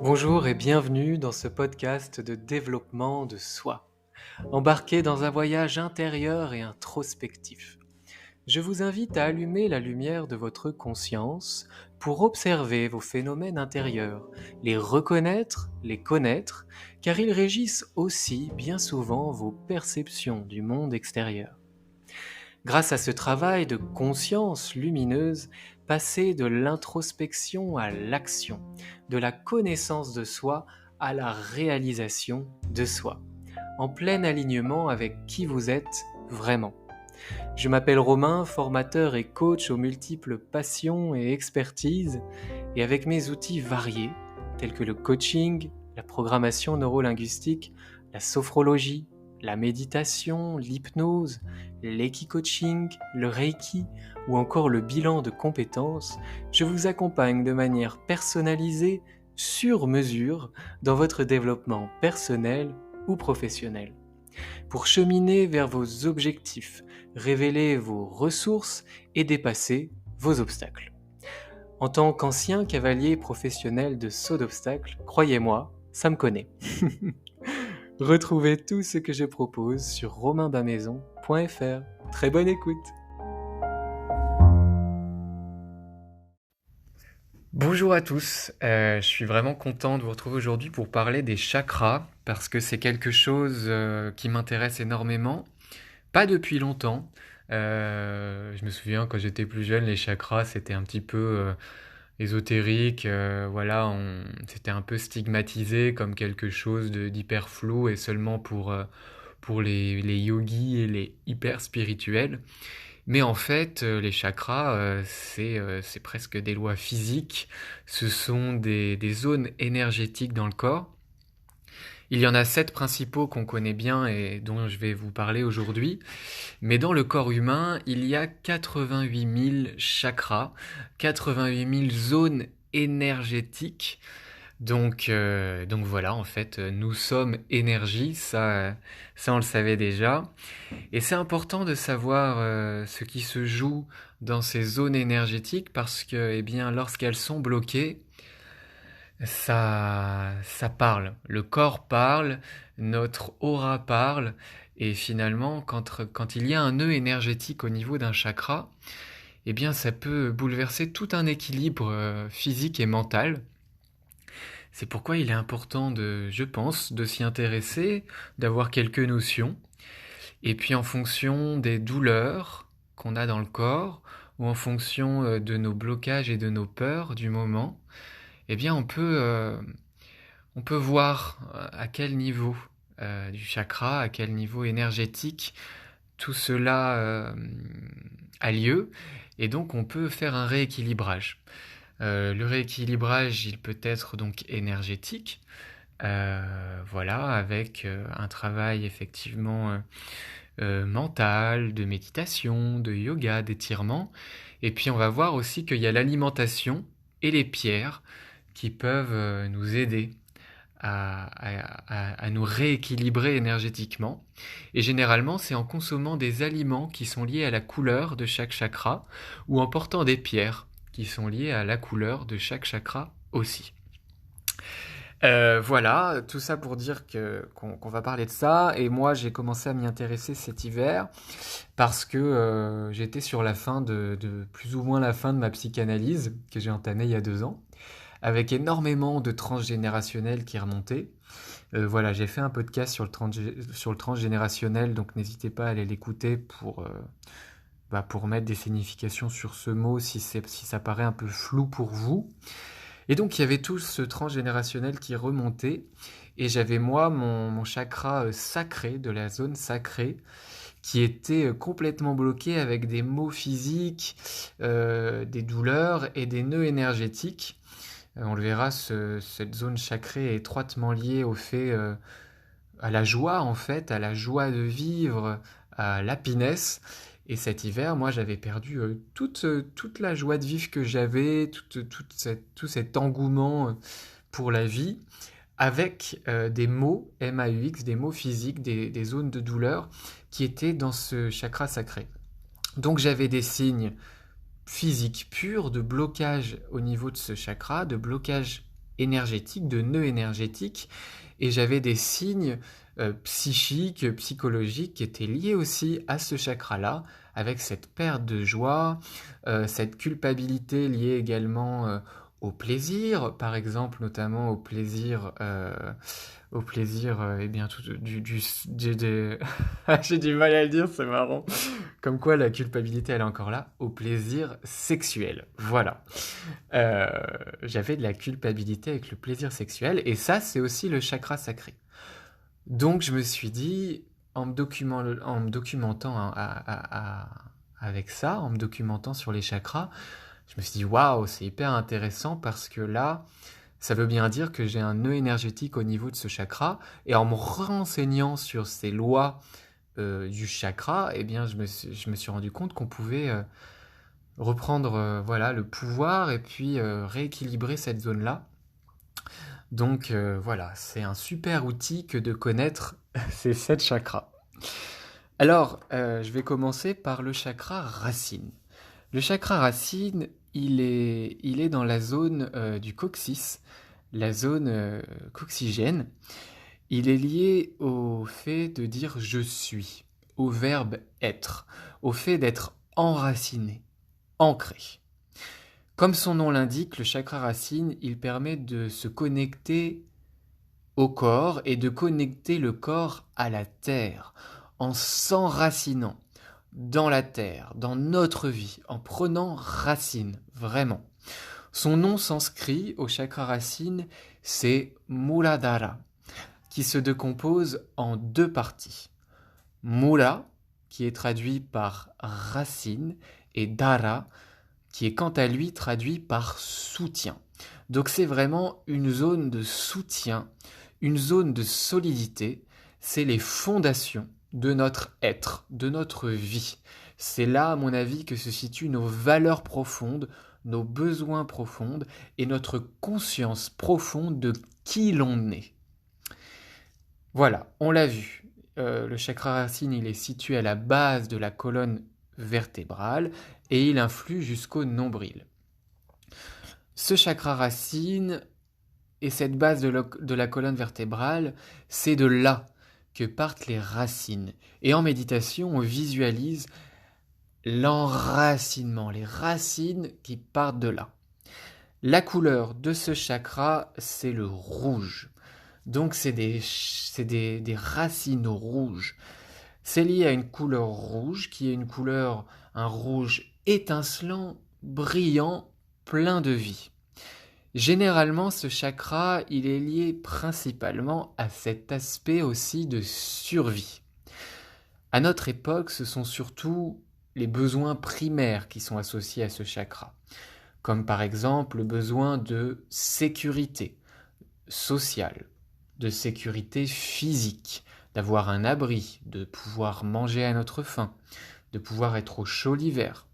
Bonjour et bienvenue dans ce podcast de développement de soi. Embarqué dans un voyage intérieur et introspectif. Je vous invite à allumer la lumière de votre conscience pour observer vos phénomènes intérieurs, les reconnaître, les connaître, car ils régissent aussi bien souvent vos perceptions du monde extérieur. Grâce à ce travail de conscience lumineuse, passer de l'introspection à l'action, de la connaissance de soi à la réalisation de soi, en plein alignement avec qui vous êtes vraiment. Je m'appelle Romain, formateur et coach aux multiples passions et expertises, et avec mes outils variés, tels que le coaching, la programmation neurolinguistique, la sophrologie, la méditation, l'hypnose, l'equi-coaching, le reiki ou encore le bilan de compétences, je vous accompagne de manière personnalisée, sur mesure, dans votre développement personnel ou professionnel. Pour cheminer vers vos objectifs, révéler vos ressources et dépasser vos obstacles. En tant qu'ancien cavalier professionnel de saut d'obstacles, croyez-moi, ça me connaît. Retrouvez tout ce que je propose sur romainbamaison.fr. Très bonne écoute. Bonjour à tous, je suis vraiment content de vous retrouver aujourd'hui pour parler des chakras parce que c'est quelque chose qui m'intéresse énormément. Pas depuis longtemps. Je me souviens quand j'étais plus jeune, les chakras c'était un petit peu ésotérique. Voilà, c'était un peu stigmatisé comme quelque chose d'hyper flou et seulement pour les yogis et les hyper spirituels. Mais en fait, les chakras, c'est presque des lois physiques. Ce sont des zones énergétiques dans le corps. Il y en a 7 principaux qu'on connaît bien et dont je vais vous parler aujourd'hui. Mais dans le corps humain, il y a 88 000 chakras, 88 000 zones énergétiques. Donc voilà, en fait, nous sommes énergie, ça on le savait déjà. Et c'est important de savoir ce qui se joue dans ces zones énergétiques parce que, eh bien, lorsqu'elles sont bloquées, ça parle. Le corps parle, notre aura parle, et finalement, quand il y a un nœud énergétique au niveau d'un chakra, eh bien, ça peut bouleverser tout un équilibre physique et mental. C'est pourquoi il est important je pense, de s'y intéresser, d'avoir quelques notions, et puis en fonction des douleurs qu'on a dans le corps, ou en fonction de nos blocages et de nos peurs du moment, eh bien on peut voir à quel niveau du chakra, à quel niveau énergétique tout cela a lieu, et donc on peut faire un rééquilibrage. Le rééquilibrage, il peut être donc énergétique, voilà, avec un travail effectivement mental, de méditation, de yoga, d'étirement. Et puis on va voir aussi qu'il y a l'alimentation et les pierres qui peuvent nous aider à nous rééquilibrer énergétiquement. Et généralement, c'est en consommant des aliments qui sont liés à la couleur de chaque chakra ou en portant des pierres qui sont liées à la couleur de chaque chakra aussi. Voilà, tout ça pour dire qu'on va parler de ça. Et moi, j'ai commencé à m'y intéresser cet hiver parce que j'étais sur la fin de plus ou moins la fin de ma psychanalyse que j'ai entamée il y a 2 ans, avec énormément de transgénérationnel qui remontaient. Voilà, j'ai fait un podcast sur le transgénérationnel, donc n'hésitez pas à aller l'écouter pour mettre des significations sur ce mot si ça paraît un peu flou pour vous. Et donc il y avait tout ce transgénérationnel qui remontait, et j'avais moi mon chakra sacré, de la zone sacrée, qui était complètement bloqué avec des maux physiques, des douleurs et des nœuds énergétiques. On le verra, cette zone sacrée est étroitement liée au fait, à la joie en fait, à la joie de vivre, à l'happiness. Et cet hiver, moi, j'avais perdu toute la joie de vivre que j'avais, tout cet engouement pour la vie, avec des maux, MAUX, des maux physiques, des zones de douleur qui étaient dans ce chakra sacré. Donc j'avais des signes physiques purs de blocage au niveau de ce chakra, de blocage énergétiques, de nœuds énergétiques, et j'avais des signes psychiques, psychologiques qui étaient liés aussi à ce chakra-là, avec cette perte de joie, cette culpabilité liée également au plaisir, par exemple, notamment au plaisir, eh bien, j'ai du mal à le dire, c'est marrant. Comme quoi, la culpabilité, elle est encore là, au plaisir sexuel. Voilà. Euh, J'avais de la culpabilité avec le plaisir sexuel, et ça, c'est aussi le chakra sacré. Donc, je me suis dit, en me documentant avec ça, en me documentant sur les chakras, je me suis dit, waouh, c'est hyper intéressant parce que là, ça veut bien dire que j'ai un nœud énergétique au niveau de ce chakra, et en me renseignant sur ces lois du chakra, eh bien, je me suis rendu compte qu'on pouvait reprendre voilà, le pouvoir et puis rééquilibrer cette zone-là. Donc voilà, c'est un super outil que de connaître ces 7 chakras. Alors, je vais commencer par le chakra racine. Le chakra racine, il est dans la zone du coccyx, la zone coccygienne. Il est lié au fait de dire je suis, au verbe être, au fait d'être enraciné, ancré. Comme son nom l'indique, le chakra racine, il permet de se connecter au corps et de connecter le corps à la terre en s'enracinant dans la terre, dans notre vie, en prenant racine, vraiment. Son nom sanskrit au chakra racine, c'est Muladhara, qui se décompose en 2 parties. Mula, qui est traduit par racine, et Dhara, qui est quant à lui traduit par soutien. Donc c'est vraiment une zone de soutien, une zone de solidité, c'est les fondations de notre être, de notre vie. C'est là, à mon avis, que se situent nos valeurs profondes, nos besoins profonds et notre conscience profonde de qui l'on est. Voilà, on l'a vu. Le chakra racine, il est situé à la base de la colonne vertébrale et il influe jusqu'au nombril. Ce chakra racine et cette base de la colonne vertébrale, c'est de là que partent les racines. Et en méditation, on visualise l'enracinement, les racines qui partent de là. La couleur de ce chakra, c'est le rouge. Donc c'est des racines rouges. C'est lié à une couleur rouge qui est une couleur, un rouge étincelant, brillant, plein de vie. Généralement, ce chakra, il est lié principalement à cet aspect aussi de survie. À notre époque, ce sont surtout les besoins primaires qui sont associés à ce chakra, comme par exemple le besoin de sécurité sociale, de sécurité physique, d'avoir un abri, de pouvoir manger à notre faim, de pouvoir être au chaud l'hiver.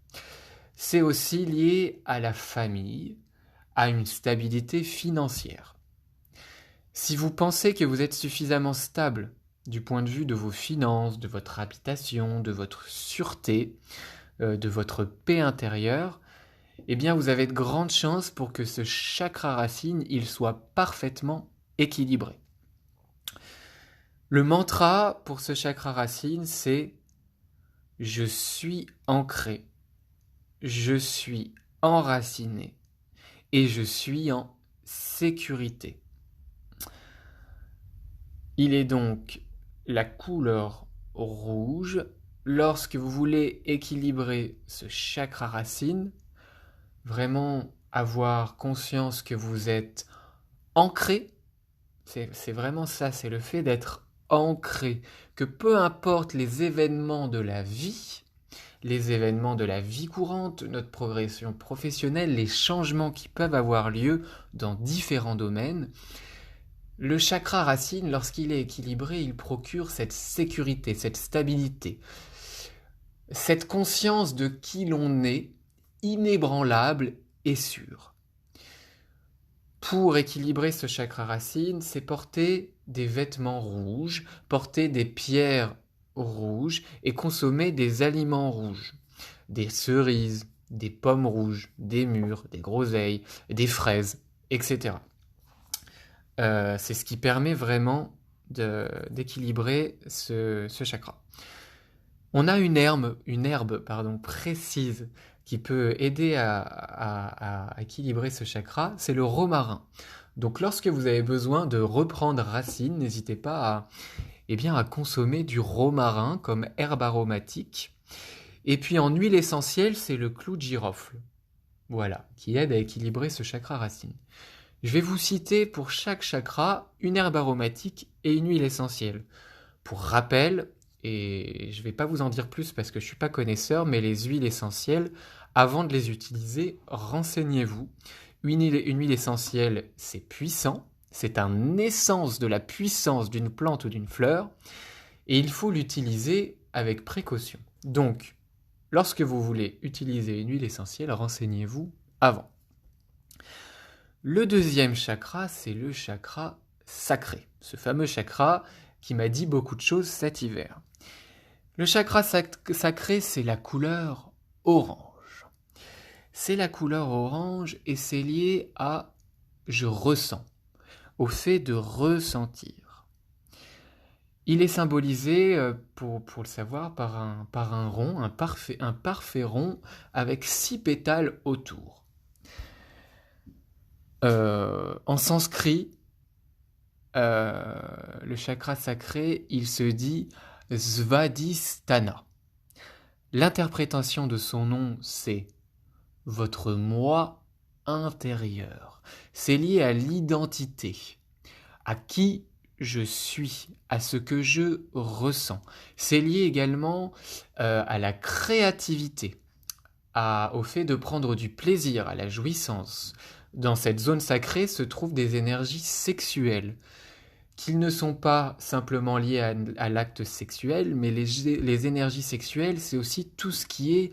C'est aussi lié à la famille, à une stabilité financière. Si vous pensez que vous êtes suffisamment stable du point de vue de vos finances, de votre habitation, de votre sûreté, de votre paix intérieure, eh bien vous avez de grandes chances pour que ce chakra racine, il soit parfaitement équilibré. Le mantra pour ce chakra racine, c'est « Je suis ancré, je suis enraciné et je suis en sécurité ». Il est donc la couleur rouge. Lorsque vous voulez équilibrer ce chakra racine, vraiment avoir conscience que vous êtes ancré, c'est vraiment ça, c'est le fait d'être ancré, que peu importe les événements de la vie courante, notre progression professionnelle, les changements qui peuvent avoir lieu dans différents domaines, le chakra racine, lorsqu'il est équilibré, il procure cette sécurité, cette stabilité, cette conscience de qui l'on est, inébranlable et sûre. Pour équilibrer ce chakra racine, c'est porter des vêtements rouges, porter des pierres rouges et consommer des aliments rouges, des cerises, des pommes rouges, des mûres, des groseilles, des fraises, etc. c'est ce qui permet vraiment d'équilibrer ce chakra. On a une herbe précise qui peut aider à équilibrer ce chakra, c'est le romarin. Donc lorsque vous avez besoin de reprendre racine, n'hésitez pas à consommer du romarin comme herbe aromatique. Et puis en huile essentielle, c'est le clou de girofle. Voilà, qui aide à équilibrer ce chakra racine. Je vais vous citer pour chaque chakra une herbe aromatique et une huile essentielle. Pour rappel, et je ne vais pas vous en dire plus parce que je ne suis pas connaisseur, mais les huiles essentielles, avant de les utiliser, renseignez-vous. Une huile essentielle, c'est puissant, c'est un essence de la puissance d'une plante ou d'une fleur, et il faut l'utiliser avec précaution. Donc, lorsque vous voulez utiliser une huile essentielle, renseignez-vous avant. Le deuxième chakra, c'est le chakra sacré. Ce fameux chakra qui m'a dit beaucoup de choses cet hiver. Le chakra sacré, c'est la couleur orange. C'est la couleur orange et c'est lié à « je ressens », au fait de ressentir. Il est symbolisé, pour le savoir, par un rond, un parfait rond avec 6 pétales autour. En sanskrit, le chakra sacré, il se dit Svadhisthana. L'interprétation de son nom, c'est votre moi intérieur. C'est lié à l'identité, à qui je suis, à ce que je ressens. C'est lié également à la créativité, au fait de prendre du plaisir, à la jouissance. Dans cette zone sacrée se trouvent des énergies sexuelles, qui ne sont pas simplement liées à l'acte sexuel, mais les énergies sexuelles, c'est aussi tout ce qui est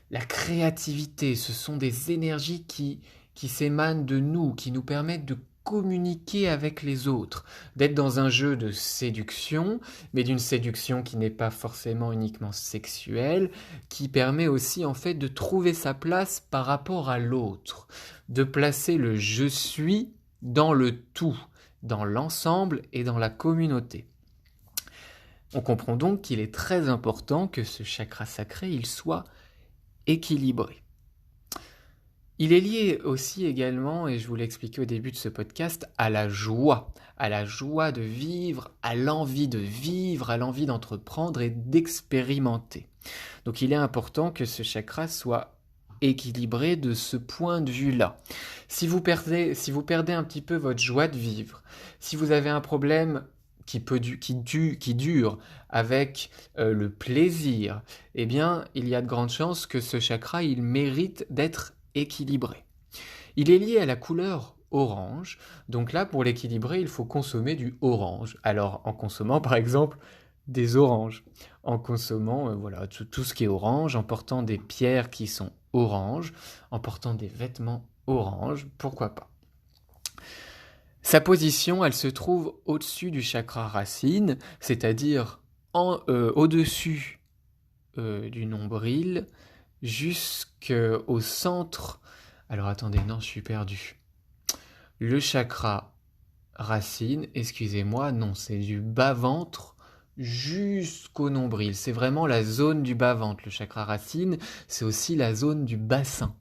la créativité. Ce sont des énergies qui s'émanent de nous, qui nous permettent de communiquer avec les autres, d'être dans un jeu de séduction, mais d'une séduction qui n'est pas forcément uniquement sexuelle, qui permet aussi en fait de trouver sa place par rapport à l'autre, de placer le je suis dans le tout, dans l'ensemble et dans la communauté. On comprend donc qu'il est très important que ce chakra sacré, il soit équilibré. Il est lié aussi également, et je vous l'ai expliqué au début de ce podcast, à la joie de vivre, à l'envie de vivre, à l'envie d'entreprendre et d'expérimenter. Donc il est important que ce chakra soit équilibré de ce point de vue-là. Si vous perdez un petit peu votre joie de vivre, si vous avez un problème qui dure avec le plaisir, eh bien, il y a de grandes chances que ce chakra, il mérite d'être équilibré. Il est lié à la couleur orange, donc là, pour l'équilibrer, il faut consommer du orange. Alors, en consommant, par exemple, des oranges, en consommant tout ce qui est orange, en portant des pierres qui sont oranges, en portant des vêtements orange, pourquoi pas. Sa position, elle se trouve au-dessus du chakra racine, c'est-à-dire au-dessus du nombril, jusqu'au centre. Alors attendez, non, je suis perdu. Le chakra racine, excusez-moi, non, c'est du bas-ventre jusqu'au nombril. C'est vraiment la zone du bas-ventre. Le chakra racine, c'est aussi la zone du bassin.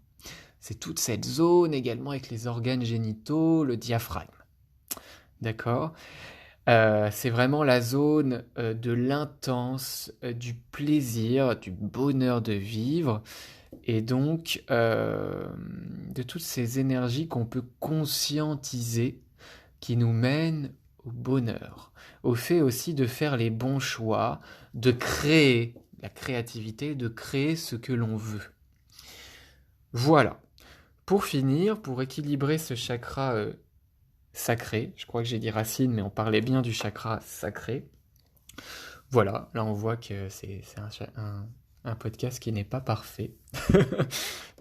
C'est toute cette zone également avec les organes génitaux, le diaphragme. D'accord ? C'est vraiment la zone de l'intense, du plaisir, du bonheur de vivre, et donc de toutes ces énergies qu'on peut conscientiser, qui nous mènent au bonheur, au fait aussi de faire les bons choix, de créer la créativité, de créer ce que l'on veut. Voilà. Pour finir, pour équilibrer ce chakra sacré, je crois que j'ai dit racine, mais on parlait bien du chakra sacré. Voilà, là on voit que c'est un podcast qui n'est pas parfait.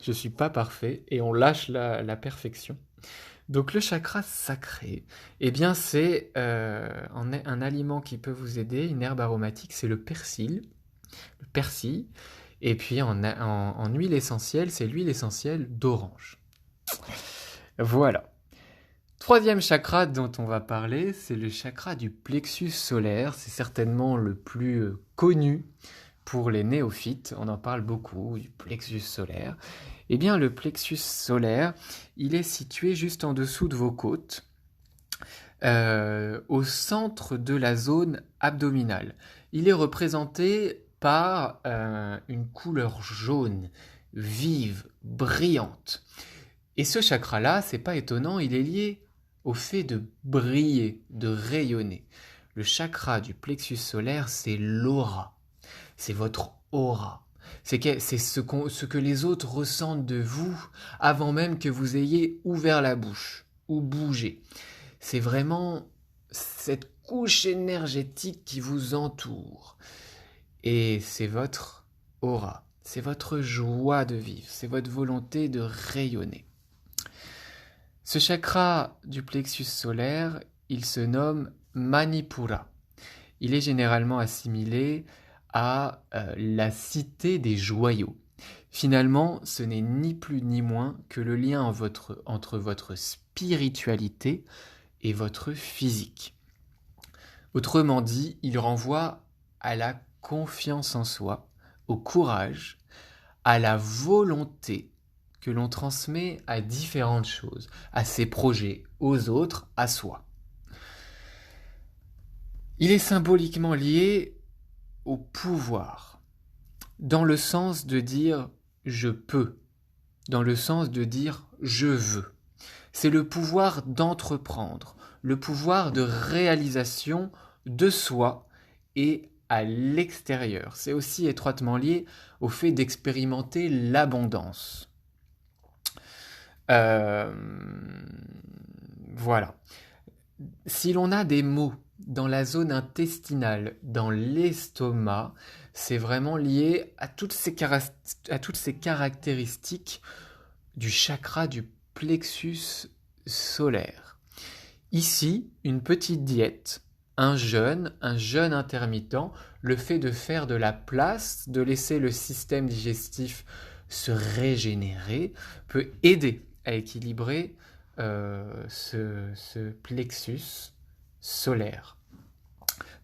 Je suis pas parfait et on lâche la perfection. Donc le chakra sacré, eh bien c'est un aliment qui peut vous aider, une herbe aromatique, c'est le persil. Le persil. Et puis en huile essentielle, c'est l'huile essentielle d'orange. Voilà. Troisième chakra dont on va parler, c'est le chakra du plexus solaire. C'est certainement le plus connu pour les néophytes. On en parle beaucoup, du plexus solaire. Eh bien, le plexus solaire, il est situé juste en dessous de vos côtes, au centre de la zone abdominale. Il est représenté par une couleur jaune, vive, brillante. Et ce chakra-là, c'est pas étonnant, il est lié au fait de briller, de rayonner. Le chakra du plexus solaire, c'est l'aura. C'est votre aura. C'est ce que les autres ressentent de vous avant même que vous ayez ouvert la bouche ou bougé. C'est vraiment cette couche énergétique qui vous entoure. Et c'est votre aura, c'est votre joie de vivre, c'est votre volonté de rayonner. Ce chakra du plexus solaire, il se nomme Manipura. Il est généralement assimilé à la cité des joyaux. Finalement, ce n'est ni plus ni moins que le lien entre votre spiritualité et votre physique. Autrement dit, il renvoie à la confiance en soi, au courage, à la volonté que l'on transmet à différentes choses, à ses projets, aux autres, à soi. Il est symboliquement lié au pouvoir, dans le sens de dire « je peux », dans le sens de dire « je veux ». C'est le pouvoir d'entreprendre, le pouvoir de réalisation de soi et à l'extérieur. C'est aussi étroitement lié au fait d'expérimenter l'abondance. Voilà. Si l'on a des maux dans la zone intestinale, dans l'estomac, c'est vraiment lié à toutes ces caractéristiques du chakra du plexus solaire. Ici, une petite diète, un jeûne intermittent, le fait de faire de la place, de laisser le système digestif se régénérer, peut aider à équilibrer ce plexus solaire,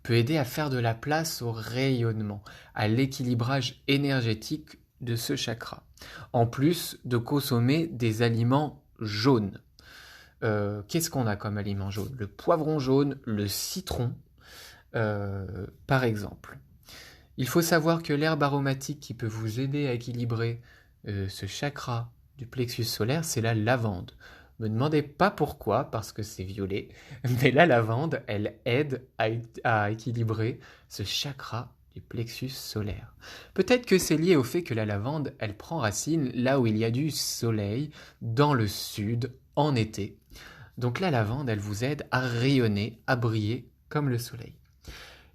peut aider à faire de la place au rayonnement, à l'équilibrage énergétique de ce chakra, en plus de consommer des aliments jaunes. Qu'est-ce qu'on a comme aliment jaune ? Le poivron jaune, le citron, par exemple. Il faut savoir que l'herbe aromatique qui peut vous aider à équilibrer ce chakra du plexus solaire, c'est la lavande. Ne me demandez pas pourquoi, parce que c'est violet, mais la lavande, elle aide à équilibrer ce chakra du plexus solaire. Peut-être que c'est lié au fait que la lavande, elle prend racine là où il y a du soleil, dans le sud, en été. Donc la lavande, elle vous aide à rayonner, à briller comme le soleil.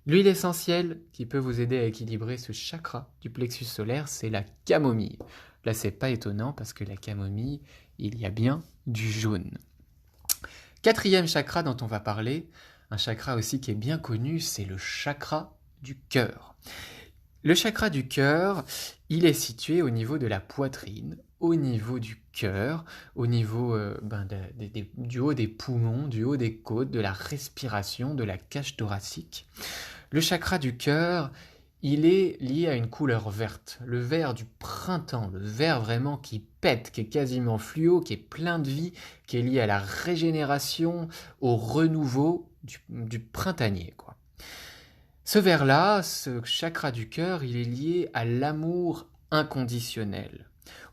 L'huile essentielle qui peut vous aider à équilibrer ce chakra du plexus solaire, c'est la camomille. Là, c'est pas étonnant parce que la camomille, il y a bien du jaune. Quatrième chakra dont on va parler, un chakra aussi qui est bien connu, c'est le chakra du cœur. Le chakra du cœur, il est situé au niveau de la poitrine, au niveau du cœur, au niveau du haut des poumons, du haut des côtes, de la respiration, de la cage thoracique. Le chakra du cœur, il est lié à une couleur verte, le vert du printemps, le vert vraiment qui pète, qui est quasiment fluo, qui est plein de vie, qui est lié à la régénération, au renouveau du printanier, quoi. Ce vert-là, ce chakra du cœur, il est lié à l'amour inconditionnel,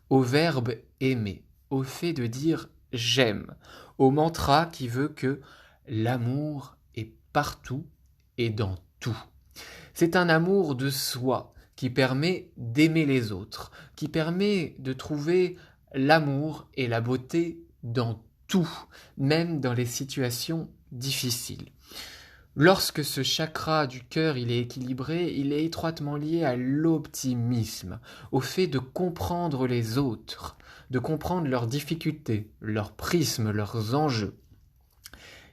au verbe aimer, au fait de dire j'aime, au mantra qui veut que l'amour est partout et dans tout. C'est un amour de soi qui permet d'aimer les autres, qui permet de trouver l'amour et la beauté dans tout, même dans les situations difficiles. Lorsque ce chakra du cœur il est équilibré, il est étroitement lié à l'optimisme, au fait de comprendre les autres, de comprendre leurs difficultés, leurs prismes, leurs enjeux.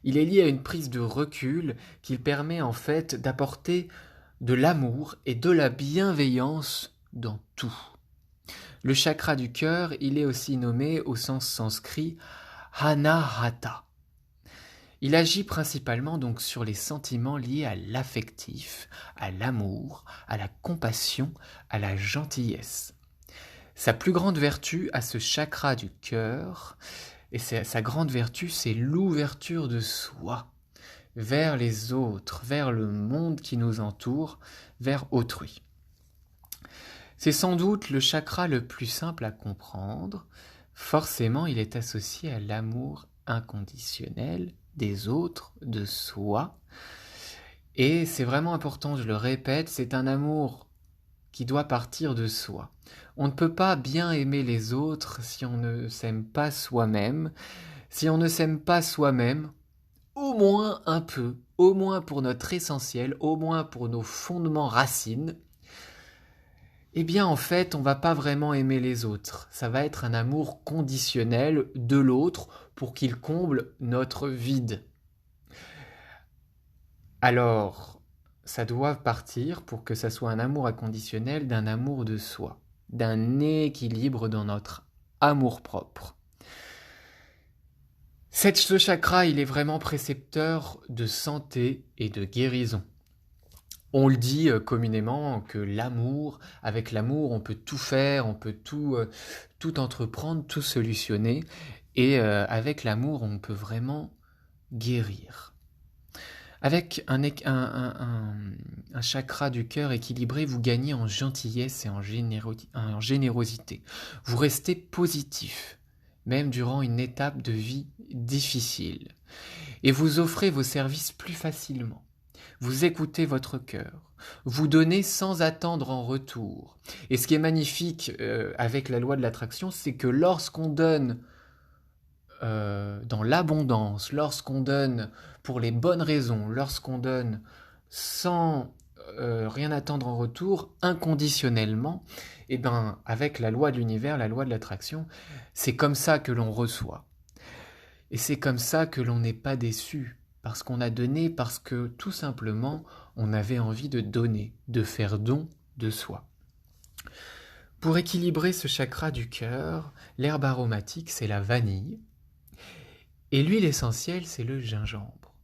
Il est lié à une prise de recul qui permet en fait d'apporter de l'amour et de la bienveillance dans tout. Le chakra du cœur, il est aussi nommé au sens sanskrit Anahata. Il agit principalement donc sur les sentiments liés à l'affectif, à l'amour, à la compassion, à la gentillesse. Sa plus grande vertu à ce chakra du cœur, et sa grande vertu, c'est l'ouverture de soi vers les autres, vers le monde qui nous entoure, vers autrui. C'est sans doute le chakra le plus simple à comprendre. Forcément, il est associé à l'amour inconditionnel des autres, de soi. Et c'est vraiment important, je le répète, c'est un amour qui doit partir de soi. On ne peut pas bien aimer les autres si on ne s'aime pas soi-même. Si on ne s'aime pas soi-même, au moins un peu, au moins pour notre essentiel, au moins pour nos fondements racines, eh bien en fait on va pas vraiment aimer les autres. Ça va être un amour conditionnel de l'autre pour qu'il comble notre vide. Alors, ça doit partir pour que ça soit un amour inconditionnel d'un amour de soi, d'un équilibre dans notre amour-propre. Ce chakra, il est vraiment précepteur de santé et de guérison. On le dit communément que l'amour, avec l'amour, on peut tout faire, on peut tout entreprendre, tout solutionner. Et avec l'amour, on peut vraiment guérir. Avec un chakra du cœur équilibré, vous gagnez en gentillesse et en générosité. Vous restez positif, même durant une étape de vie difficile. Et vous offrez vos services plus facilement. Vous écoutez votre cœur. Vous donnez sans attendre en retour. Et ce qui est magnifique avec la loi de l'attraction, c'est que lorsqu'on donne dans l'abondance, lorsqu'on donne pour les bonnes raisons, lorsqu'on donne sans rien attendre en retour, inconditionnellement, et ben avec la loi de l'univers, la loi de l'attraction, c'est comme ça que l'on reçoit. Et c'est comme ça que l'on n'est pas déçu, parce qu'on a donné, parce que tout simplement, on avait envie de donner, de faire don de soi. Pour équilibrer ce chakra du cœur, l'herbe aromatique, c'est la vanille, et l'huile essentielle, c'est le gingembre.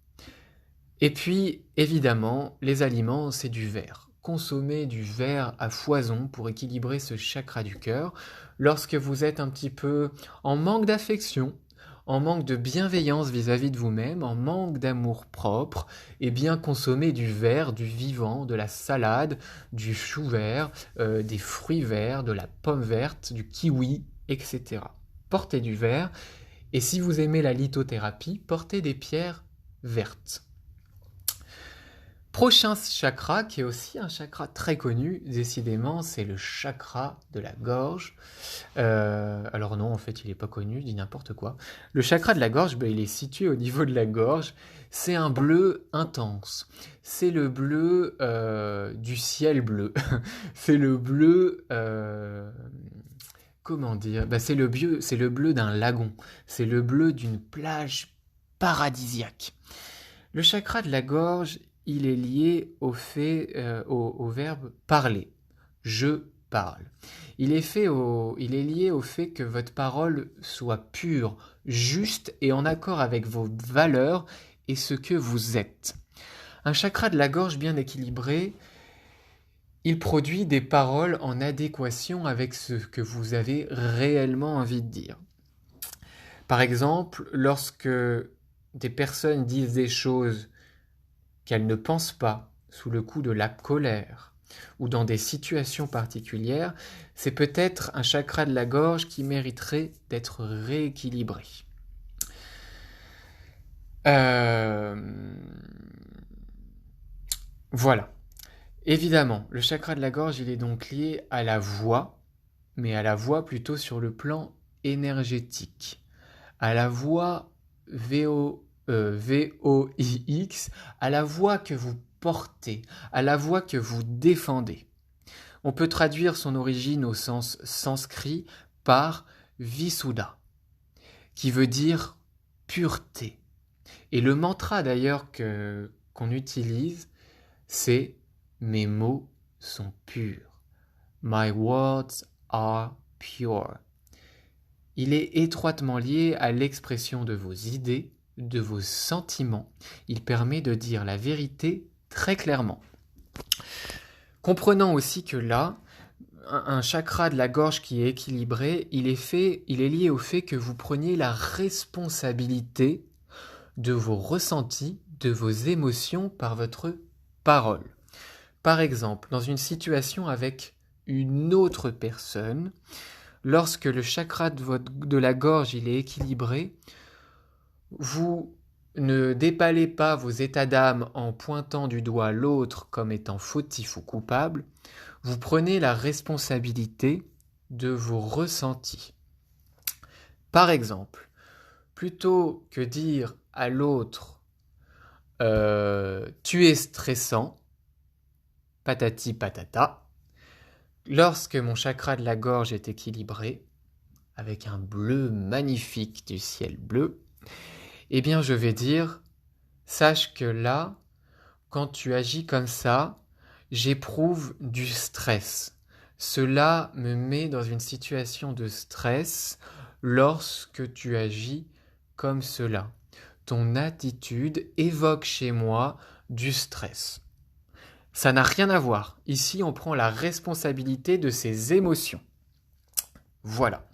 Et puis, évidemment, les aliments, c'est du verre. Consommez du verre à foison pour équilibrer ce chakra du cœur. Lorsque vous êtes un petit peu en manque d'affection, en manque de bienveillance vis-à-vis de vous-même, en manque d'amour propre, eh bien consommez du verre, du vivant, de la salade, du chou vert, des fruits verts, de la pomme verte, du kiwi, etc. Portez du verre. Et si vous aimez la lithothérapie, portez des pierres vertes. Prochain chakra, qui est aussi un chakra très connu, décidément, c'est le chakra de la gorge. Alors non, en fait, il n'est pas connu, je dis n'importe quoi. Le chakra de la gorge, il est situé au niveau de la gorge. C'est un bleu intense. C'est le bleu du ciel bleu. C'est le bleu... comment dire ? C'est le bleu d'un lagon. C'est le bleu d'une plage paradisiaque. Le chakra de la gorge, il est lié au verbe parler. Je parle. Il est lié au fait que votre parole soit pure, juste et en accord avec vos valeurs et ce que vous êtes. Un chakra de la gorge bien équilibré, il produit des paroles en adéquation avec ce que vous avez réellement envie de dire. Par exemple, lorsque des personnes disent des choses qu'elles ne pensent pas sous le coup de la colère ou dans des situations particulières, c'est peut-être un chakra de la gorge qui mériterait d'être rééquilibré. Voilà. Évidemment, le chakra de la gorge, il est donc lié à la voix, mais à la voix plutôt sur le plan énergétique, à la voix VOIX, à la voix que vous portez, à la voix que vous défendez. On peut traduire son origine au sens sanskrit par Visuddha, qui veut dire pureté. Et le mantra d'ailleurs qu'on utilise, c'est « Mes mots sont purs ». My words are pure. Il est étroitement lié à l'expression de vos idées, de vos sentiments. Il permet de dire la vérité très clairement. Comprenant aussi que là, un chakra de la gorge qui est équilibré, il est lié au fait que vous preniez la responsabilité de vos ressentis, de vos émotions par votre parole. Par exemple, dans une situation avec une autre personne, lorsque le chakra de la gorge il est équilibré, vous ne déballez pas vos états d'âme en pointant du doigt l'autre comme étant fautif ou coupable, vous prenez la responsabilité de vos ressentis. Par exemple, plutôt que dire à l'autre tu es stressant, patati patata, lorsque mon chakra de la gorge est équilibré, avec un bleu magnifique du ciel bleu, eh bien je vais dire, sache que là, quand tu agis comme ça, j'éprouve du stress. Cela me met dans une situation de stress lorsque tu agis comme cela. Ton attitude évoque chez moi du stress. Ça n'a rien à voir. Ici, on prend la responsabilité de ses émotions. Voilà.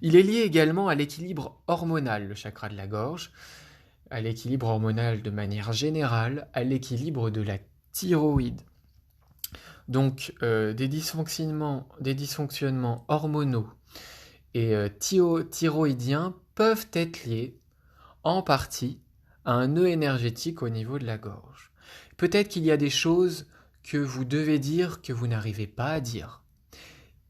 Il est lié également à l'équilibre hormonal, le chakra de la gorge, à l'équilibre hormonal de manière générale, à l'équilibre de la thyroïde. Donc, des dysfonctionnements hormonaux et thyroïdiens peuvent être liés en partie à un nœud énergétique au niveau de la gorge. Peut-être qu'il y a des choses que vous devez dire que vous n'arrivez pas à dire.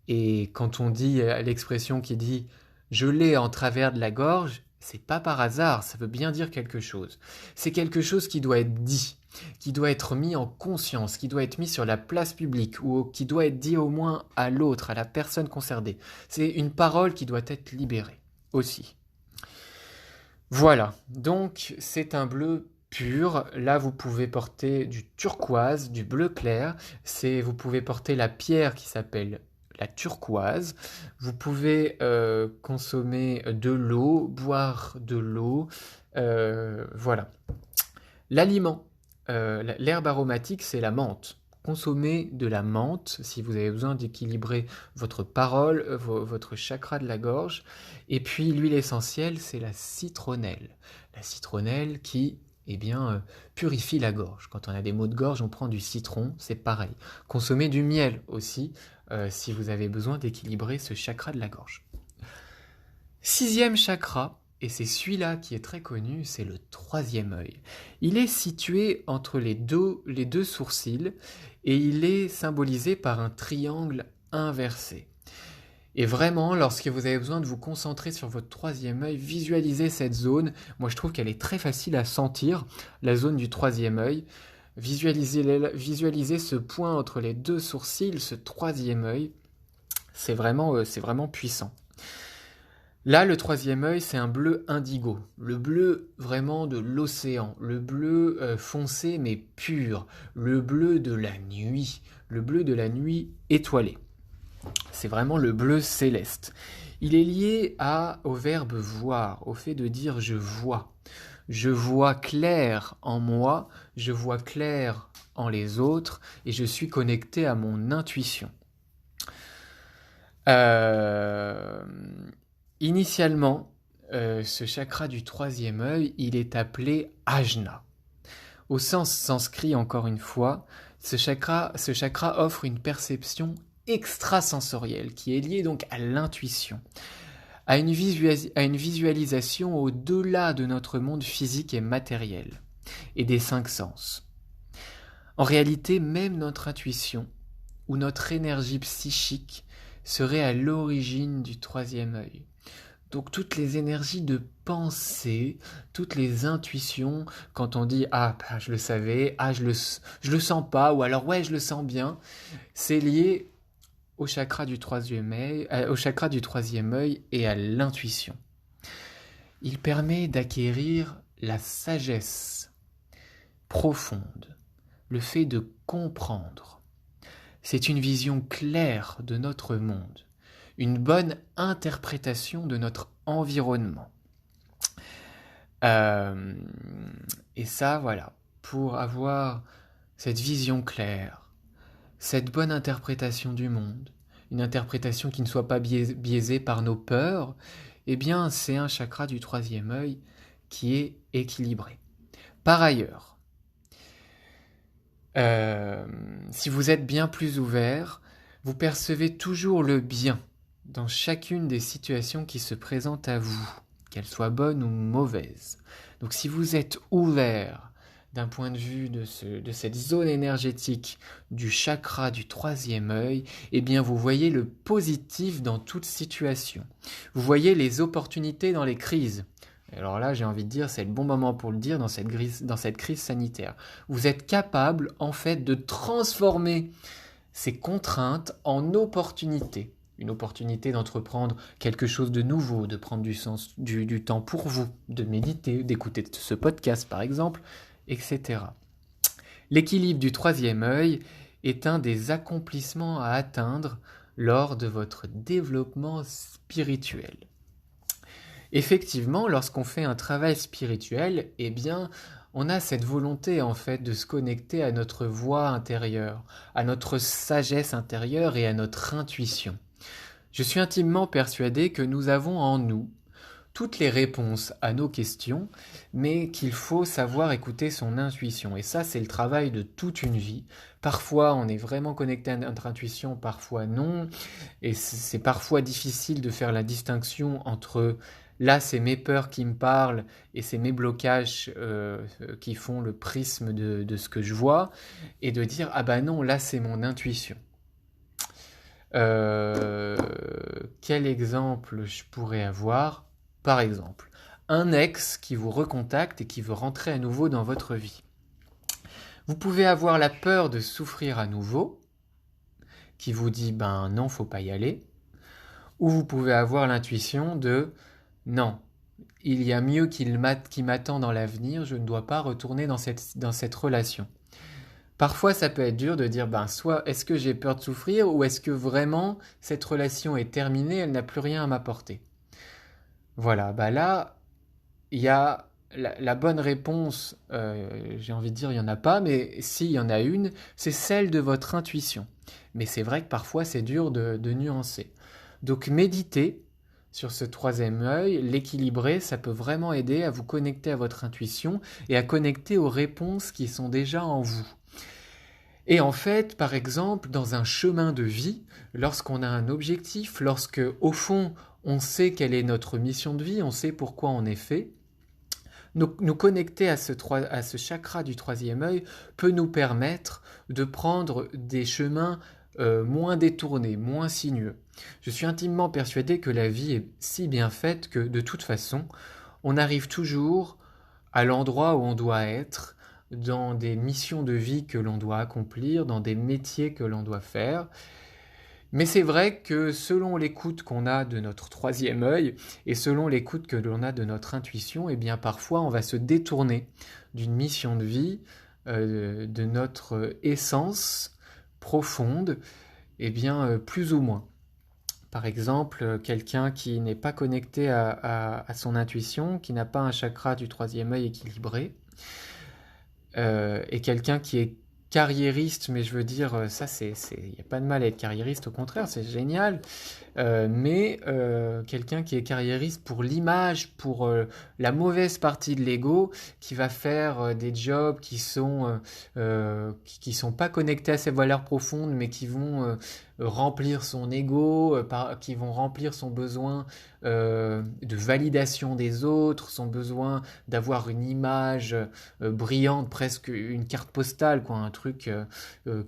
Et quand on dit l'expression qui dit « je l'ai en travers de la gorge », c'est pas par hasard, ça veut bien dire quelque chose. C'est quelque chose qui doit être dit, qui doit être mis en conscience, qui doit être mis sur la place publique ou qui doit être dit au moins à l'autre, à la personne concernée. C'est une parole qui doit être libérée aussi. Voilà, donc c'est un bleu pur. Là, vous pouvez porter du turquoise, du bleu clair. Vous pouvez porter la pierre qui s'appelle la turquoise. Vous pouvez consommer de l'eau, boire de l'eau. Voilà. L'aliment, l'herbe aromatique, c'est la menthe. Consommez de la menthe si vous avez besoin d'équilibrer votre parole, votre chakra de la gorge. Et puis l'huile essentielle, c'est la citronnelle. La citronnelle qui purifie la gorge. Quand on a des maux de gorge, on prend du citron, c'est pareil. Consommez du miel aussi si vous avez besoin d'équilibrer ce chakra de la gorge. 6e chakra, et c'est celui-là qui est très connu, c'est le 3e œil. Il est situé entre les deux sourcils et il est symbolisé par un triangle inversé. Et vraiment, lorsque vous avez besoin de vous concentrer sur votre 3e œil, visualisez cette zone. Moi, je trouve qu'elle est très facile à sentir, la zone du 3e œil. Visualisez ce point entre les deux sourcils, ce 3e œil. C'est vraiment puissant. Là, le 3e œil, c'est un bleu indigo, le bleu vraiment de l'océan, le bleu foncé mais pur, le bleu de la nuit étoilée. C'est vraiment le bleu céleste. Il est lié au verbe voir, au fait de dire je vois. Je vois clair en moi, je vois clair en les autres et je suis connecté à mon intuition. Initialement, ce chakra du 3e œil, il est appelé Ajna. Au sens sanskrit, encore une fois, ce chakra offre une perception extrasensorielle qui est liée donc à l'intuition, à une visualisation au-delà de notre monde physique et matériel et des 5 sens. En réalité, même notre intuition ou notre énergie psychique serait à l'origine du 3e œil. Donc toutes les énergies de pensée, toutes les intuitions, quand on dit « Ah, bah, je le savais, ah, je le sens pas » ou alors « Ouais, je le sens bien », c'est lié au chakra du 3e œil et à l'intuition. Il permet d'acquérir la sagesse profonde, le fait de comprendre. C'est une vision claire de notre monde, une bonne interprétation de notre environnement. Euh, et ça, voilà, pour avoir cette vision claire, cette bonne interprétation du monde, une interprétation qui ne soit pas biaisée par nos peurs, eh bien, c'est un chakra du troisième œil qui est équilibré. Par ailleurs, euh, si vous êtes bien plus ouvert, vous percevez toujours le bien dans chacune des situations qui se présentent à vous, qu'elles soient bonnes ou mauvaises. Donc si vous êtes ouvert d'un point de vue de cette zone énergétique du chakra du troisième œil, eh bien vous voyez le positif dans toute situation. Vous voyez les opportunités dans les crises. Alors là, j'ai envie de dire, c'est le bon moment pour le dire dans cette crise sanitaire. Vous êtes capable, en fait, de transformer ces contraintes en opportunités. Une opportunité d'entreprendre quelque chose de nouveau, de prendre du temps pour vous, de méditer, d'écouter ce podcast par exemple, etc. L'équilibre du troisième œil est un des accomplissements à atteindre lors de votre développement spirituel. Effectivement, lorsqu'on fait un travail spirituel, eh bien, on a cette volonté en fait de se connecter à notre voix intérieure, à notre sagesse intérieure et à notre intuition. Je suis intimement persuadé que nous avons en nous toutes les réponses à nos questions, mais qu'il faut savoir écouter son intuition. Et ça, c'est le travail de toute une vie. Parfois, on est vraiment connecté à notre intuition, parfois non. Et c'est parfois difficile de faire la distinction entre là, c'est mes peurs qui me parlent et c'est mes blocages qui font le prisme de ce que je vois, et de dire, ah bah non, là, c'est mon intuition. Quel exemple je pourrais avoir? Par exemple, un ex qui vous recontacte et qui veut rentrer à nouveau dans votre vie. Vous pouvez avoir la peur de souffrir à nouveau, qui vous dit ben non, faut pas y aller, ou vous pouvez avoir l'intuition de non, il y a mieux qui m'attend dans l'avenir, je ne dois pas retourner dans cette relation. Parfois, ça peut être dur de dire, ben, soit est-ce que j'ai peur de souffrir ou est-ce que vraiment cette relation est terminée, elle n'a plus rien à m'apporter. Voilà, bah là, il y a la bonne réponse, j'ai envie de dire, il n'y en a pas, mais s'il y en a une, c'est celle de votre intuition. Mais c'est vrai que parfois, c'est dur de nuancer. Donc, méditer sur ce troisième œil, l'équilibrer, ça peut vraiment aider à vous connecter à votre intuition et à connecter aux réponses qui sont déjà en vous. Et en fait, par exemple, dans un chemin de vie, lorsqu'on a un objectif, lorsque, au fond, on sait quelle est notre mission de vie, on sait pourquoi on est fait, nous connecter à ce chakra du troisième œil peut nous permettre de prendre des chemins moins détournés, moins sinueux. Je suis intimement persuadé que la vie est si bien faite que, de toute façon, on arrive toujours à l'endroit où on doit être, dans des missions de vie que l'on doit accomplir, dans des métiers que l'on doit faire. Mais c'est vrai que selon l'écoute qu'on a de notre troisième œil et selon l'écoute que l'on a de notre intuition, eh bien parfois on va se détourner d'une mission de vie, de notre essence profonde, eh bien plus ou moins. Par exemple, quelqu'un qui n'est pas connecté à son intuition, qui n'a pas un chakra du troisième œil équilibré, et quelqu'un qui est carriériste, mais je veux dire, ça, il n'y a pas de mal à être carriériste, au contraire, c'est génial. Mais quelqu'un qui est carriériste pour l'image, pour la mauvaise partie de l'ego, qui va faire des jobs qui sont pas connectés à ses valeurs profondes, mais qui vont remplir son ego, qui vont remplir son besoin de validation des autres, son besoin d'avoir une image brillante, presque une carte postale, quoi, un truc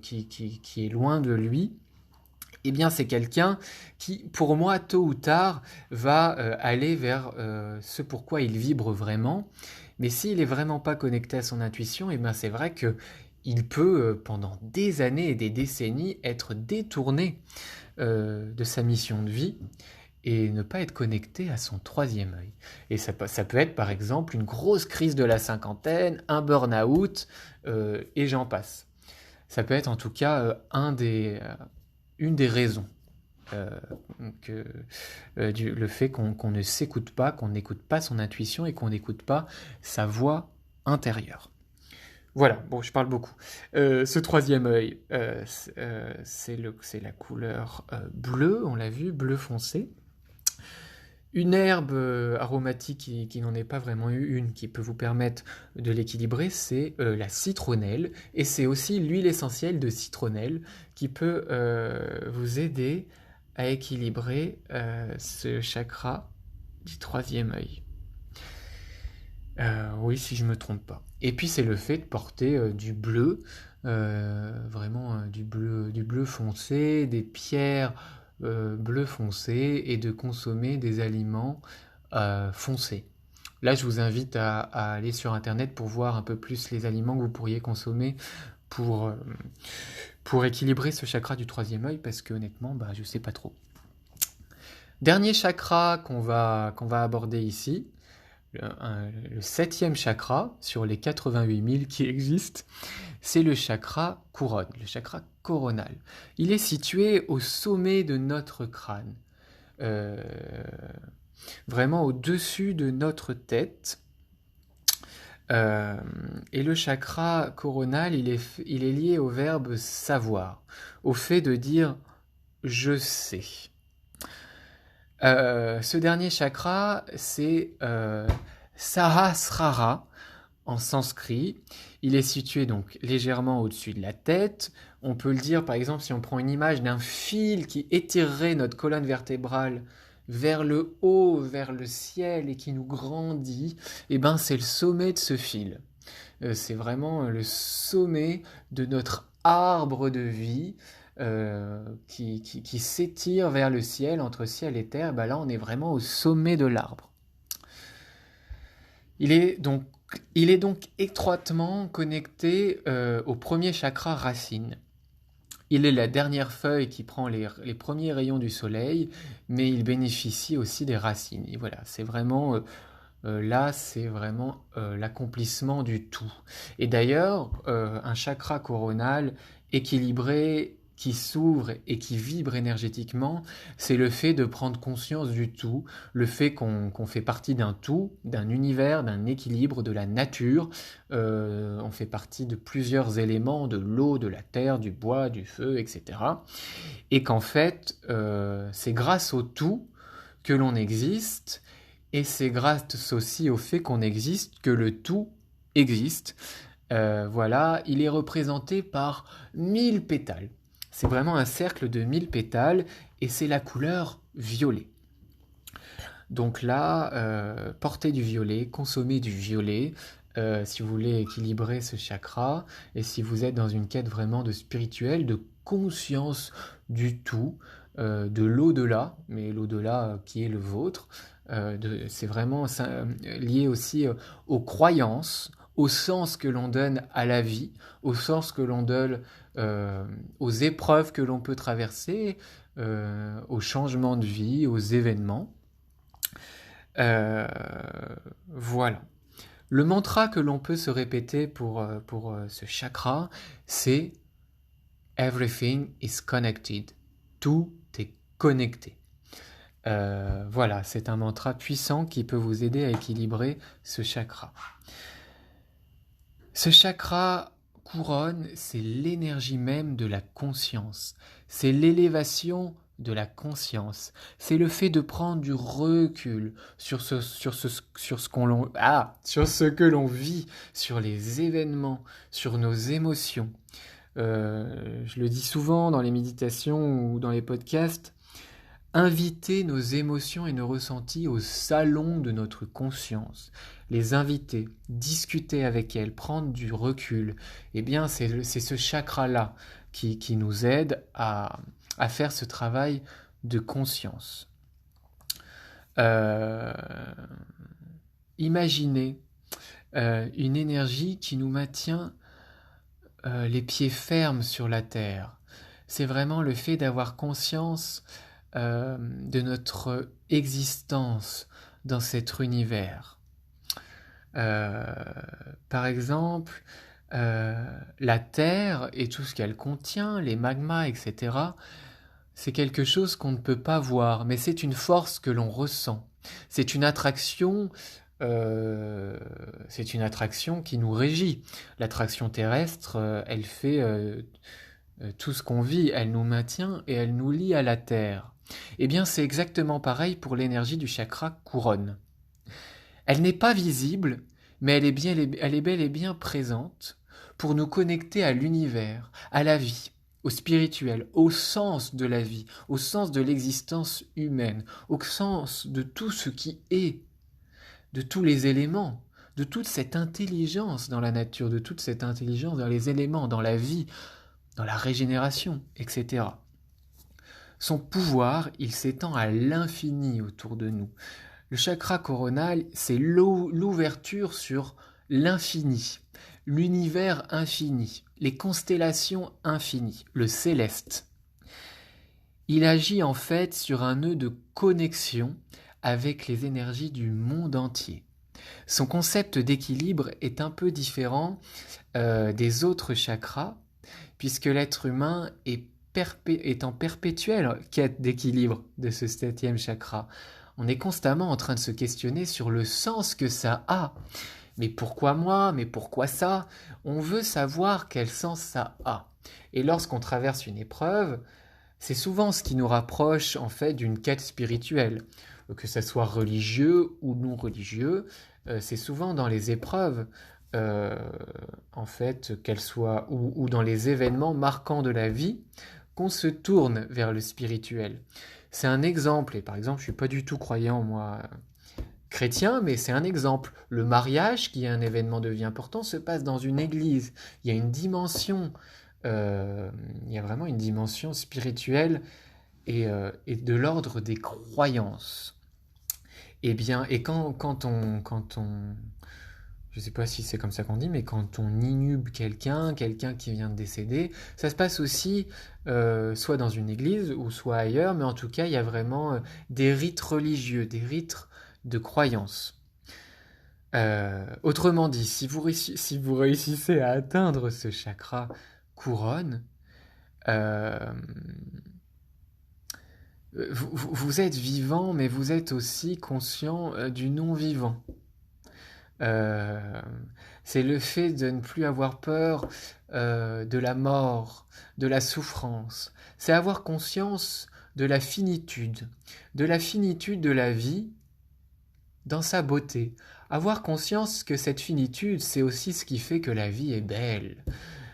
qui est loin de lui. Eh bien, c'est quelqu'un qui, pour moi, tôt ou tard, va aller vers ce pourquoi il vibre vraiment. Mais s'il est vraiment pas connecté à son intuition, eh bien, c'est vrai que il peut, pendant des années et des décennies, être détourné de sa mission de vie et ne pas être connecté à son troisième œil. Et ça peut être, par exemple, une grosse crise de la cinquantaine, un burn-out, et j'en passe. Ça peut être en tout cas une des raisons. le fait qu'on ne s'écoute pas, qu'on n'écoute pas son intuition et qu'on n'écoute pas sa voix intérieure. Voilà, bon, je parle beaucoup. Ce troisième œil, c'est la couleur bleue, on l'a vu, bleu foncé. Une herbe aromatique qui n'en est pas vraiment une, qui peut vous permettre de l'équilibrer, c'est la citronnelle. Et c'est aussi l'huile essentielle de citronnelle qui peut vous aider à équilibrer ce chakra du troisième œil. Oui, si je me trompe pas. Et puis c'est le fait de porter du bleu, vraiment du bleu foncé, des pierres bleu foncé et de consommer des aliments foncés. Là, je vous invite à aller sur Internet pour voir un peu plus les aliments que vous pourriez consommer pour équilibrer ce chakra du troisième œil, parce que honnêtement, je ne sais pas trop. Dernier chakra qu'on va aborder ici, le septième chakra sur les 88 000 qui existent, c'est le chakra couronne, le chakra coronal. Il est situé au sommet de notre crâne, vraiment au-dessus de notre tête. Et le chakra coronal, il est lié au verbe savoir, au fait de dire « je sais ». Ce dernier chakra, c'est Sahasrara en sanskrit. Il est situé donc légèrement au-dessus de la tête. On peut le dire, par exemple, si on prend une image d'un fil qui étirerait notre colonne vertébrale vers le haut, vers le ciel et qui nous grandit, c'est le sommet de ce fil. C'est vraiment le sommet de notre arbre de vie qui s'étire vers le ciel, entre ciel et terre. Là, on est vraiment au sommet de l'arbre. Il est donc étroitement connecté au premier chakra racine. Il est la dernière feuille qui prend les premiers rayons du soleil, mais il bénéficie aussi des racines. Et voilà, c'est vraiment l'accomplissement du tout. Et d'ailleurs, un chakra coronal équilibré, qui s'ouvre et qui vibre énergétiquement, c'est le fait de prendre conscience du tout, le fait qu'on fait partie d'un tout, d'un univers, d'un équilibre, de la nature. On fait partie de plusieurs éléments, de l'eau, de la terre, du bois, du feu, etc. Et qu'en fait, c'est grâce au tout que l'on existe, et c'est grâce aussi au fait qu'on existe que le tout existe. Voilà, il est représenté par 1000 pétales. C'est vraiment un cercle de 1000 pétales et c'est la couleur violet. Donc là, portez du violet, consommez du violet si vous voulez équilibrer ce chakra et si vous êtes dans une quête vraiment de spirituel, de conscience du tout, de l'au-delà, mais l'au-delà qui est le vôtre. C'est vraiment lié aussi aux croyances, au sens que l'on donne à la vie, au sens que l'on donne aux épreuves que l'on peut traverser, aux changements de vie, aux événements. Voilà. Le mantra que l'on peut se répéter pour ce chakra, c'est « Everything is connected ». Tout est connecté. Voilà, c'est un mantra puissant qui peut vous aider à équilibrer ce chakra. Ce chakra couronne, c'est l'énergie même de la conscience. C'est l'élévation de la conscience. C'est le fait de prendre du recul sur ce que l'on vit, sur les événements, sur nos émotions. Je le dis souvent dans les méditations ou dans les podcasts, inviter nos émotions et nos ressentis au salon de notre conscience. Les inviter, discuter avec elles, prendre du recul. C'est ce chakra-là qui nous aide à faire ce travail de conscience. Imaginez une énergie qui nous maintient les pieds fermes sur la terre. C'est vraiment le fait d'avoir conscience de notre existence dans cet univers. Par exemple, la Terre et tout ce qu'elle contient, les magmas, etc., c'est quelque chose qu'on ne peut pas voir, mais c'est une force que l'on ressent. C'est une attraction, euh, c'est une attraction qui nous régit. L'attraction terrestre, elle fait tout ce qu'on vit, elle nous maintient et elle nous lie à la terre. Eh bien, c'est exactement pareil pour l'énergie du chakra couronne. Elle n'est pas visible, mais elle est bel et bien présente pour nous connecter à l'univers, à la vie, au spirituel, au sens de la vie, au sens de l'existence humaine, au sens de tout ce qui est, de tous les éléments, de toute cette intelligence dans la nature, de toute cette intelligence dans les éléments, dans la vie, dans la régénération, etc. Son pouvoir, il s'étend à l'infini autour de nous. Le chakra coronal, c'est l'ouverture sur l'infini, l'univers infini, les constellations infinies, le céleste. Il agit en fait sur un nœud de connexion avec les énergies du monde entier. Son concept d'équilibre est un peu différent des autres chakras, puisque l'être humain est en perpétuelle quête d'équilibre de ce septième chakra. On est constamment en train de se questionner sur le sens que ça a. Mais pourquoi moi? Mais pourquoi ça? On veut savoir quel sens ça a. Et lorsqu'on traverse une épreuve, c'est souvent ce qui nous rapproche en fait d'une quête spirituelle. Que ça soit religieux ou non religieux, c'est souvent dans les épreuves, euh, en fait, qu'elles soient, ou dans les événements marquants de la vie, qu'on se tourne vers le spirituel. C'est un exemple, et par exemple, je suis pas du tout croyant, moi, chrétien, mais c'est un exemple. Le mariage, qui est un événement de vie important, se passe dans une église. Il y a une dimension, il y a vraiment une dimension spirituelle et de l'ordre des croyances. Eh bien, et quand on, je sais pas si c'est comme ça qu'on dit, mais quand on inhube quelqu'un qui vient de décéder, ça se passe aussi soit dans une église ou soit ailleurs, mais en tout cas, il y a vraiment des rites religieux, des rites de croyance. Autrement dit, si vous réussissez à atteindre ce chakra couronne, euh, vous êtes vivant, mais vous êtes aussi conscient du non-vivant. Euh, c'est le fait de ne plus avoir peur de la mort, de la souffrance. C'est avoir conscience de la finitude de la vie dans sa beauté. Avoir conscience que cette finitude, c'est aussi ce qui fait que la vie est belle,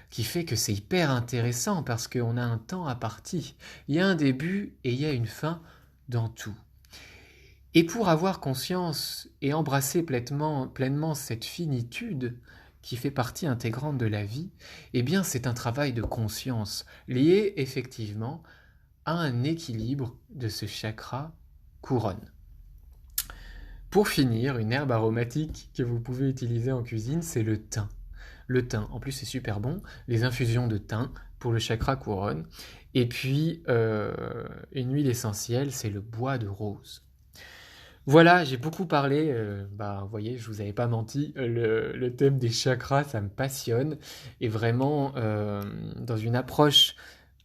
qui fait que c'est hyper intéressant parce qu'on a un temps à partie. Il y a un début et il y a une fin dans tout. Et pour avoir conscience et embrasser pleinement cette finitude qui fait partie intégrante de la vie, eh bien c'est un travail de conscience lié effectivement à un équilibre de ce chakra couronne. Pour finir, une herbe aromatique que vous pouvez utiliser en cuisine, c'est le thym. Le thym, en plus c'est super bon, les infusions de thym pour le chakra couronne. Et puis une huile essentielle, c'est le bois de rose. Voilà, j'ai beaucoup parlé, vous voyez, je vous avais pas menti, le thème des chakras, ça me passionne, et vraiment, dans une approche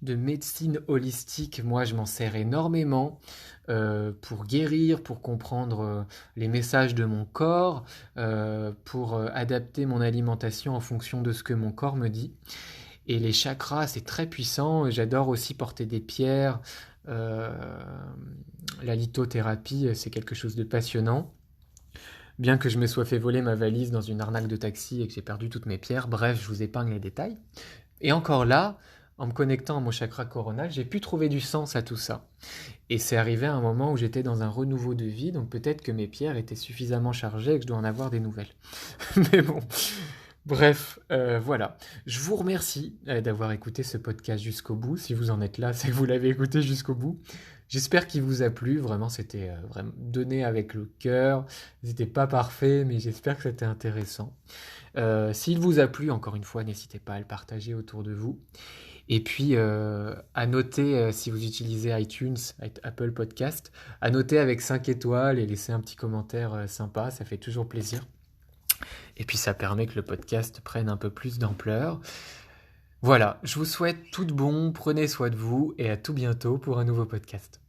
de médecine holistique, moi je m'en sers énormément pour guérir, pour comprendre les messages de mon corps, pour adapter mon alimentation en fonction de ce que mon corps me dit. Et les chakras, c'est très puissant. J'adore aussi porter des pierres. Euh, la lithothérapie, c'est quelque chose de passionnant. Bien que je me sois fait voler ma valise dans une arnaque de taxi et que j'ai perdu toutes mes pierres, bref, je vous épargne les détails. Et encore là, en me connectant à mon chakra coronal, j'ai pu trouver du sens à tout ça. Et c'est arrivé à un moment où j'étais dans un renouveau de vie, donc peut-être que mes pierres étaient suffisamment chargées et que je dois en avoir des nouvelles. Mais bon, bref, voilà. Je vous remercie d'avoir écouté ce podcast jusqu'au bout. Si vous en êtes là, c'est que vous l'avez écouté jusqu'au bout. J'espère qu'il vous a plu. Vraiment, c'était vraiment donné avec le cœur. C'était pas parfait, mais j'espère que c'était intéressant. S'il vous a plu, encore une fois, n'hésitez pas à le partager autour de vous. Et puis, à noter, si vous utilisez iTunes, Apple Podcast, à noter avec 5 étoiles et laisser un petit commentaire sympa, ça fait toujours plaisir. Et puis ça permet que le podcast prenne un peu plus d'ampleur. Voilà, je vous souhaite tout de bon, prenez soin de vous et à tout bientôt pour un nouveau podcast.